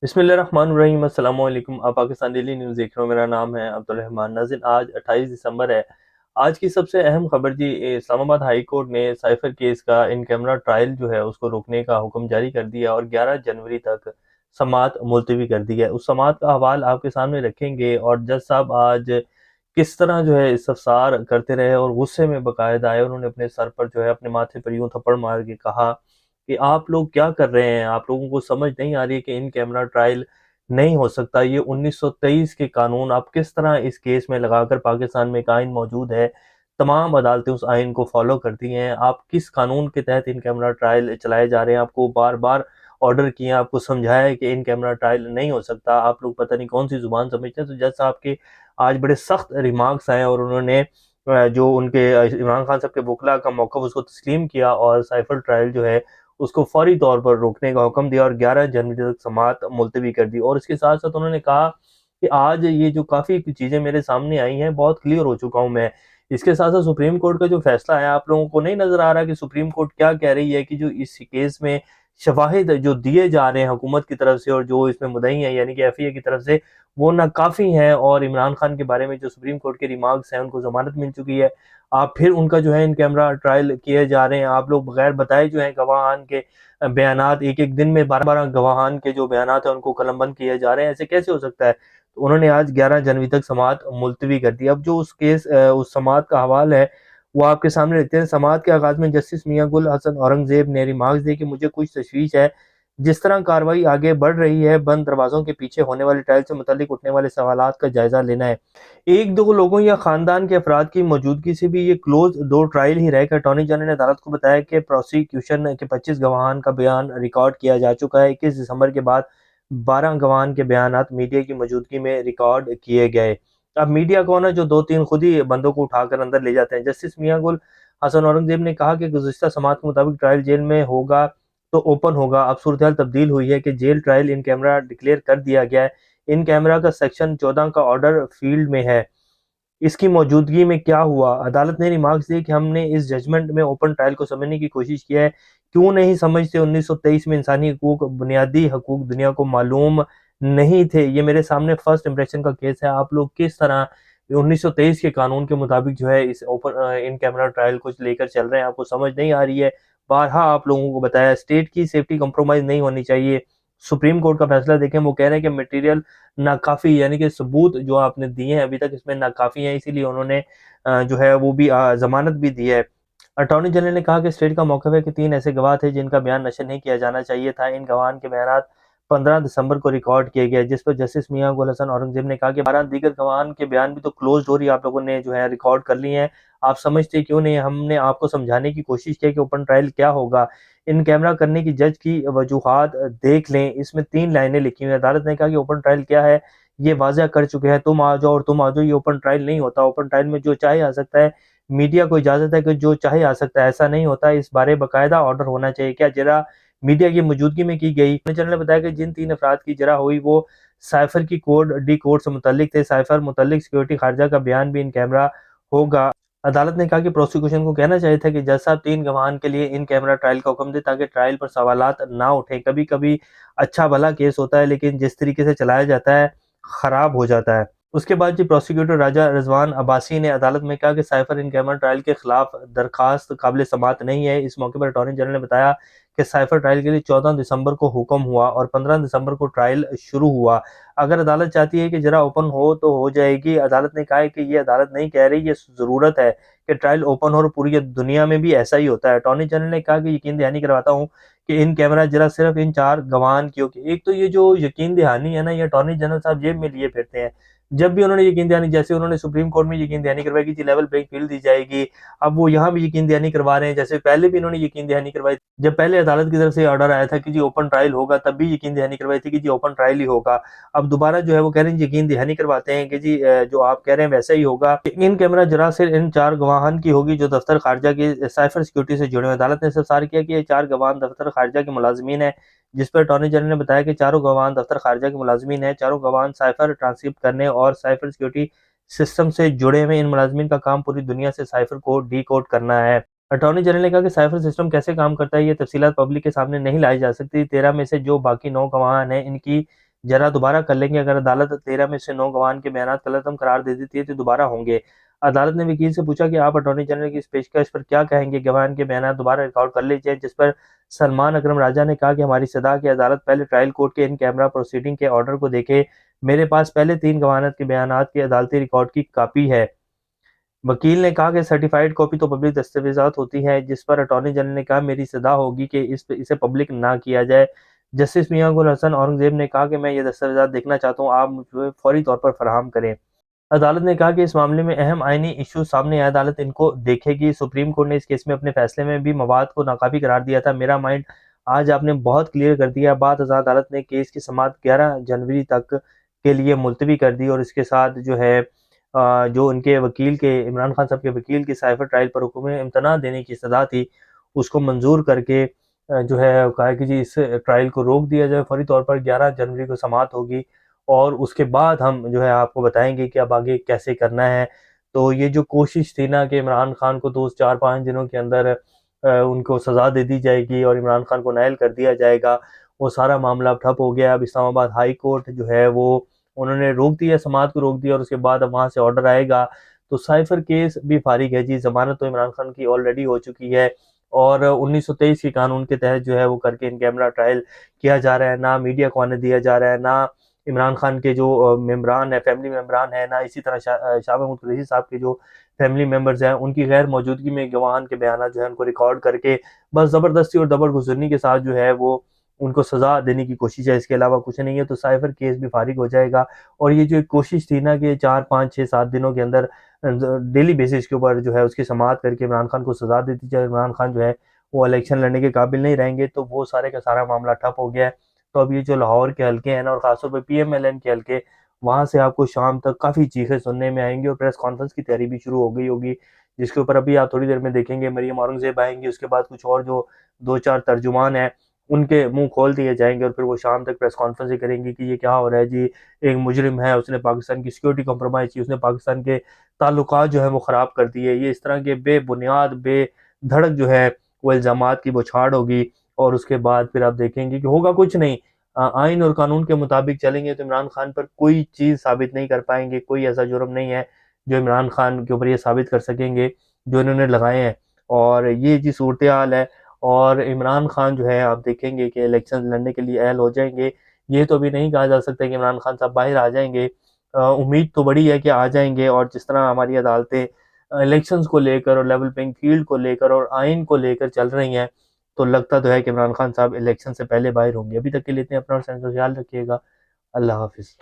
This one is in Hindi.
बिस्मिल्लाहिर्रहमानिर्रहीम अस्सलाम वालेकुम। आप पाकिस्तान डेली न्यूज़ देख रहे हो। मेरा नाम है अब्दुल रहमान। नाज़रीन, आज 28 दिसंबर है। आज की सबसे अहम खबर जी, इस्लामाबाद हाई कोर्ट ने साइफर केस का इन कैमरा ट्रायल जो है उसको रोकने का हुक्म जारी कर दिया और 11 जनवरी तक समाअत मुलतवी कर दी है। उस समाअत का हवाल आपके सामने रखेंगे और जज साहब आज किस तरह जो है इस्तफसार करते रहे और गुस्से में बकायदा आए। उन्होंने अपने सर पर जो है अपने माथे पर यूं थप्पड़ मार के कहा कि आप लोग क्या कर रहे हैं, आप लोगों को समझ नहीं आ रही है कि इन कैमरा ट्रायल नहीं हो सकता। ये 1923 के कानून आप किस तरह इस केस में लगाकर, पाकिस्तान में एक आइन मौजूद है, तमाम अदालतें उस आइन को फॉलो करती हैं, आप किस कानून के तहत इन कैमरा ट्रायल चलाए जा रहे हैं। आपको बार बार ऑर्डर किए, आपको समझाया है कि इन कैमरा ट्रायल नहीं हो सकता, आप लोग पता नहीं कौन सी जुबान समझते हैं। तो जज साहब के आज बड़े सख्त रिमार्क्स आए और उन्होंने जो उनके इमरान खान साहब के वकला का मौक़िफ़ उसको तस्लीम किया और साइफर ट्रायल जो है उसको फौरी तौर पर रोकने का हुक्म दिया और 11 जनवरी तक समाअत मुलतवी कर दी। और इसके साथ साथ उन्होंने कहा कि आज ये जो काफ़ी चीज़ें मेरे सामने आई हैं, बहुत क्लियर हो चुका हूँ मैं। इसके साथ साथ सुप्रीम कोर्ट का जो फैसला है, आप लोगों को नहीं नज़र आ रहा कि सुप्रीम कोर्ट क्या कह रही है कि जो इस केस में शवाहिद जो दिए जा रहे हैं हुकूमत की तरफ से और जो इसमें मुद्दई हैं यानी कि एफआईए की तरफ से, वो नाकाफ़ी हैं। और इमरान खान के बारे में जो सुप्रीम कोर्ट के रिमार्क्स हैं उनको ज़मानत मिल चुकी है। आप फिर उनका जो है इन कैमरा ट्रायल किए जा रहे हैं। आप लोग बगैर बताए जो है गवाहान के बयानात, एक एक दिन में 12-12 गवाहान के जो बयानात हैं उनको कलमबंद किए जा रहे हैं। ऐसे कैसे हो सकता है? तो उन्होंने आज 11 जनवरी तक समाअत मुलतवी कर दी। अब जो उस समाअत का हवाल है वो आपके सामने रखते हैं। समाअत के आगाज़ में जस्टिस मियां गुल हसन औरंगजेब ने रिमार्क्स दिए कि मुझे कुछ तशवीश है जिस तरह कार्रवाई आगे बढ़ रही है, बंद दरवाजों के पीछे होने वाले ट्रायल से मुताल्लिक उठने वाले सवालात का जायजा लेना है। एक दो लोगों या खानदान के अफराद की मौजूदगी से भी ये क्लोज दो ट्रायल ही रहेगा। अटॉर्नी जनरल ने अदालत को बताया कि प्रोसिक्यूशन के 25 गवाहान का बयान रिकॉर्ड किया जा चुका है। 21 दिसंबर के बाद 12 गवाहान के बयानात मीडिया की मौजूदगी में रिकॉर्ड किए गए। अब मीडिया कौन है जो 2-3 खुद ही बंदों को उठाकर अंदर ले जाते हैं। जस्टिस मियां गुल हसन औरंगजेब ने कहा कि गुज़िश्ता समाअत के मुताबिक ट्रायल जेल में होगा तो ओपन होगा। अब सूरत हाल तब्दील हुई है कि jail trial in camera declare कर दिया गया है। इन कैमरा का सेक्शन 14 का ऑर्डर फील्ड में है। इसकी मौजूदगी में क्या हुआ? अदालत ने रिमार्क्स दिए कि हमने इस जजमेंट में ओपन ट्रायल को समझने की कोशिश किया है। क्यों नहीं समझते? 1923 में इंसानी हकूक, बुनियादी हकूक दुनिया को मालूम नहीं थे। ये मेरे सामने फर्स्ट इंप्रेशन का केस है। आप लोग किस तरह 1923 के कानून के मुताबिक जो है इस इन कैमरा ट्रायल को लेकर चल रहे हैं, आपको समझ नहीं आ रही है। बारहा आप लोगों को बताया, स्टेट की सेफ्टी कंप्रोमाइज़ नहीं होनी चाहिए। सुप्रीम कोर्ट का फैसला देखें, वो कह रहे हैं कि मटेरियल नाकाफ़ी, यानी कि सबूत जो आपने दिए हैं अभी तक इसमें नाकाफ़ी हैं, इसीलिए उन्होंने जो है वो भी ज़मानत भी दी है। अटॉर्नी जनरल ने कहा कि स्टेट का मौक़िफ़ है कि 3 ऐसे गवाह थे जिनका बयान नशर नहीं किया जाना चाहिए था। इन गवाहान के बयानात 15 दिसंबर को रिकॉर्ड किए गए, जिस पर जस्टिस मियां गुल हसन औरंगजेब ने कहा कि 12 दीगर गवाहान के बयान भी तो क्लोज़ डोर ही आप लोगों ने जो है रिकॉर्ड कर लिए हैं। आप समझते क्यों नहीं? हमने आपको समझाने की कोशिश की कि ओपन ट्रायल क्या होगा। इन कैमरा करने की जज की वजूहात देख लें, इसमें 3 लाइनें लिखी हुई हैं। अदालत ने कहा कि ओपन ट्रायल क्या है ये वाज़ह कर चुके हैं, तुम आ जाओ और तुम आ जाओ, ये ओपन ट्रायल नहीं होता। ओपन ट्रायल में जो चाहे आ सकता है, मीडिया को इजाज़त है कि जो चाहे आ सकता है, ऐसा नहीं होता। इस बारे बाकायदा ऑर्डर होना चाहिए। क्या जरा मीडिया की मौजूदगी में की गई? जनरल ने बताया कि जिन 3 अफराद की जरा हुई वो साइफर की कोड से मुतल्लिक थे। साइफर मुतल्लिक सिक्योरिटी खारजा का बयान भी इन कैमरा होगा। अदालत ने कहा कि प्रोसिक्यूशन को कहना चाहिए था कि जज साहब 3 गवाहान के लिए इन कैमरा ट्रायल का हुक्म दे ताकि ट्रायल पर सवालात ना उठें। कभी कभी अच्छा भला केस होता है लेकिन जिस तरीके से चलाया जाता है खराब हो जाता है। उसके बाद जी प्रोसिक्यूटर राजा रिजवान अब्बासी ने अदालत में कहा कि साइफर इन कैमरा ट्रायल के खिलाफ दरखास्त काबिल समाअत नहीं है। इस मौके पर अटॉर्नी जनरल ने बताया कि साइफर ट्रायल के लिए 14 दिसंबर को हुक्म हुआ और 15 दिसंबर को ट्रायल शुरू हुआ। अगर अदालत चाहती है कि जरा ओपन हो तो हो जाएगी। अदालत ने कहा है कि ये अदालत नहीं कह रही, ये ज़रूरत है कि ट्रायल ओपन हो और पूरी दुनिया में भी ऐसा ही होता है। अटॉर्नी जनरल ने कहा कि यकीन दहानी करवाता हूँ कि इन कैमरा जरा सिर्फ इन 4 गवाहान की होगी। एक तो ये जो यकीन दहानी है ना, ये अटॉर्नी जनरल साहब जेब में लिए फिरते हैं। जब भी उन्होंने यकीन दहानी, जैसे उन्होंने सुप्रीम कोर्ट में यकीन दहानी करवाई कि जी लेवल प्लेइंग फील्ड दी जाएगी, अब वो यहाँ भी यकीन दहानी करवा रहे हैं। जैसे पहले भी इन्होंने यकीन दहानी करवाई, जब पहले अदालत की तरफ से ऑर्डर आया था कि जी ओपन ट्रायल होगा, तब भी यकीन दहानी करवाई थी कि जी ओपन ट्रायल ही होगा। अब दोबारा जो है वो कह रहे हैं यकीन दहानी करवाते हैं कि जी जो आप कह रहे हैं वैसा ही होगा। इन कैमरा जरा सिर्फ इन 4 गवाहान की होगी जो दफ्तर खारजा की साइफर सिक्योरिटी से जुड़े हुए। अदालत ने इस्तफसार किया कि ये 4 गवाहान दफ्तर खारजा के मुलाजमीन है, जिस पर अटॉर्नी जनरल ने बताया कि चारों गवाहान दफ्तर खारजा के मुलाजमीन है। चारों गवाहान साइफर ट्रांसक्रिप्ट करने और साइफर सिक्योरिटी सिस्टम से जुड़े हुए। इन मुलाजमीन का काम पूरी दुनिया से साइफर को डी कोड करना है। अटॉर्नी जनरल ने कहा कि साइफर सिस्टम कैसे काम करता है ये तफसीलात पब्लिक के सामने नहीं लाई जा सकती। 13 में से जो बाकी 9 गवाहान हैं इनकी जरा दोबारा कर लेंगे। अगर अदालत 13 में से 9 गवाह के बयान गलतम करार दे देती है तो दोबारा होंगे। अदालत ने वकील से पूछा कि आप अटॉर्नी जनरल की इस पेशकश पर क्या कहेंगे? गवाह के बयान दोबारा रिकॉर्ड कर लिए जाए, जिस पर सलमान अकरम राजा ने कहा कि हमारी सदा की अदालत पहले ट्रायल कोर्ट के इन कैमरा प्रोसीडिंग के ऑर्डर को देखे। मेरे पास पहले 3 गवानत के बयान के अदालती रिकॉर्ड की कॉपी है। वकील ने कहा कि सर्टिफाइड कॉपी तो पब्लिक दस्तावेजात होती है, जिस पर अटॉर्नी जनरल ने कहा मेरी सदा होगी कि इसे पब्लिक ना किया जाए। जस्टिस मियां गुल हसन औरंगजेब ने कहा कि मैं ये दस्तावेजात देखना चाहता हूँ, आप मुझे फौरी तौर पर फराहम करें। अदालत ने कहा कि इस मामले में अहम आईनी इशू सामने आए, अदालत इनको देखेगी। सुप्रीम कोर्ट ने इस केस में अपने फैसले में भी मवाद को नाकाफी करार दिया था। मेरा माइंड आज आपने बहुत क्लियर कर दिया। बाद अदालत ने केस की समाअत 11 जनवरी तक के लिए मुलतवी कर दी और इसके साथ जो है जो उनके वकील के इमरान खान साहब के वकील की साइफर ट्रायल पर हुक्म इम्तना देने की सजा थी, उसको मंजूर करके जो है कहा कि जी इस ट्रायल को रोक दिया जाए। फौरी तौर पर 11 जनवरी को समाअत होगी और उसके बाद हम जो है आपको बताएंगे कि अब आगे कैसे करना है। तो ये जो कोशिश थी ना कि इमरान खान को तो 4-5 दिनों के अंदर उनको सजा दे दी जाएगी और इमरान खान को नायल कर दिया जाएगा, वो सारा मामला अब ठप हो गया। अब इस्लामाबाद हाई कोर्ट जो है वो उन्होंने रोक दिया, समाअत को रोक दिया और उसके बाद अब वहां से ऑर्डर आएगा तो साइफर केस भी फारिग है जी। जमानत तो इमरान खान की ऑलरेडी हो चुकी है और 1923 के कानून के तहत जो है वो करके इन कैमरा ट्रायल किया जा रहा है। ना मीडिया को आने दिया जा रहा है, ना इमरान खान के जो मेम्बरान है, फैमिली मेम्बरान है, ना इसी तरह शाह महमूद कुरैशी साहब के जो फैमिली मेम्बर्स हैं उनकी गैर मौजूदगी में गवाहान के बयान जो है उनको रिकॉर्ड करके बस जबरदस्ती और दबर गुजरनी के साथ जो है वो उनको सजा देने की कोशिश है, इसके अलावा कुछ नहीं है। तो साइफर केस भी फारिग हो जाएगा और ये जो एक कोशिश थी ना कि 4-5-6-7 दिनों के अंदर डेली बेसिस के ऊपर जो है उसकी समाअत करके इमरान खान को सजा दे दी जाए, इमरान खान जो है वो इलेक्शन लड़ने के काबिल नहीं रहेंगे, तो वो सारे का सारा मामला ठप हो गया है। तो अब ये जो लाहौर के हल्के हैं ना और खासतौर पर PMLN के हल्के, वहां से आपको शाम तक काफी चीखें सुनने में आएंगी और प्रेस कॉन्फ्रेंस की तैयारी भी शुरू हो गई होगी, जिसके ऊपर अभी आप थोड़ी देर में देखेंगे मरियम औरंगजेब आएंगी, उसके बाद कुछ और जो 2-4 तर्जुमान है उनके मुंह खोल दिए जाएंगे और फिर वो शाम तक प्रेस कॉन्फ्रेंस ही करेंगे कि ये क्या हो रहा है जी। एक मुजरिम है, उसने पाकिस्तान की सिक्योरिटी कॉम्प्रोमाइज की, उसने पाकिस्तान के ताल्लुकात जो है वो खराब कर दिए। ये इस तरह के बेबुनियाद बेधड़क जो है वो इल्जामात की बौछार होगी और उसके बाद फिर आप देखेंगे कि होगा कुछ नहीं। आइन और कानून के मुताबिक चलेंगे तो इमरान खान पर कोई चीज साबित नहीं कर पाएंगे, कोई ऐसा जुर्म नहीं है जो इमरान खान के ऊपर ये साबित कर सकेंगे जो इन्होंने लगाए हैं। और ये जी सूरत हाल है और इमरान खान जो है आप देखेंगे कि इलेक्शन लड़ने के लिए अहल हो जाएंगे। ये तो अभी नहीं कहा जा सकता कि इमरान खान साहब बाहर आ जाएंगे, उम्मीद तो बड़ी है कि आ जाएंगे। और जिस तरह हमारी अदालतें इलेक्शंस को लेकर और लेवल प्लेइंग फील्ड को लेकर और आइन को लेकर चल रही हैं, तो लगता तो है कि इमरान खान साहब इलेक्शन से पहले बाहर होंगे। अभी तक के लिए इतने, अपना और ख्याल रखिएगा। अल्लाह हाफिज।